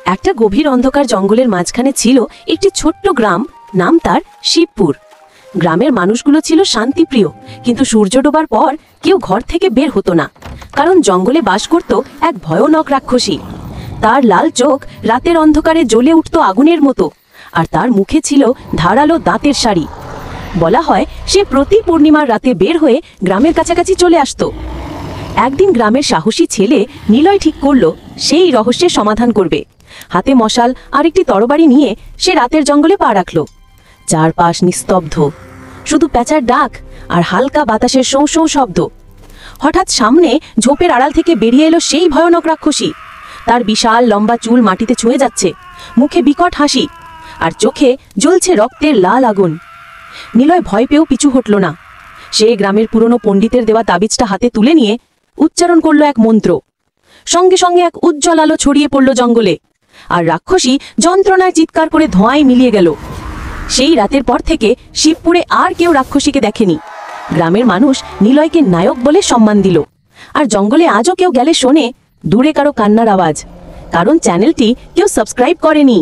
একটা গভীর অন্ধকার জঙ্গলের মাঝখানে ছিল একটি ছোট্ট গ্রাম, নাম তার শিবপুর। গ্রামের মানুষগুলো ছিল শান্তিপ্রিয়, কিন্তু সূর্য ডোবার পর কেউ ঘর থেকে বের হতো না, কারণ জঙ্গলে বাস করত এক ভয়ানক রাক্ষসী। তার লাল চোখ রাতের অন্ধকারে জ্বলে উঠত আগুনের মতো, আর তার মুখে ছিল ধারালো দাঁতের সারি। বলা হয় সে প্রতি পূর্ণিমার রাতে বের হয়ে গ্রামের কাছাকাছি চলে আসতো। একদিন গ্রামের সাহসী ছেলে নিলয় ঠিক করলো সেই রহস্যের সমাধান করবে। হাতে মশাল আর একটি তরবারি নিয়ে সে রাতের জঙ্গলে পা রাখল। চারপাশ নিস্তব্ধ, শুধু প্যাঁচার ডাক আর হালকা বাতাসের শোঁ শোঁ শব্দ। হঠাৎ সামনে ঝোপের আড়াল থেকে বেরিয়ে এলো সেই ভয়ানক রাক্ষসী। তার বিশাল লম্বা চুল মাটিতে ছুঁয়ে যাচ্ছে, মুখে বিকট হাসি, আর চোখে জ্বলছে রক্তের লাল আগুন। নিলয় ভয় পেয়েও পিছু হটল না। সে গ্রামের পুরনো পণ্ডিতের দেওয়া তাবিজটা হাতে তুলে নিয়ে উচ্চারণ করল এক মন্ত্র। সঙ্গে সঙ্গে এক উজ্জ্বল আলো ছড়িয়ে পড়ল জঙ্গলে, আর রাক্ষসী যন্ত্রণায় চিৎকার করে ধোঁয়ায় মিলিয়ে গেল। সেই রাতের পর থেকে শিবপুরে আর কেউ রাক্ষসীকে দেখেনি। গ্রামের মানুষ নিলয়কে নায়ক বলে সম্মান দিল, আর জঙ্গলে আজও কেউ গেলে শোনে দূরে কারো কান্নার আওয়াজ, কারণ চ্যানেলটি কেউ সাবস্ক্রাইব করেনি।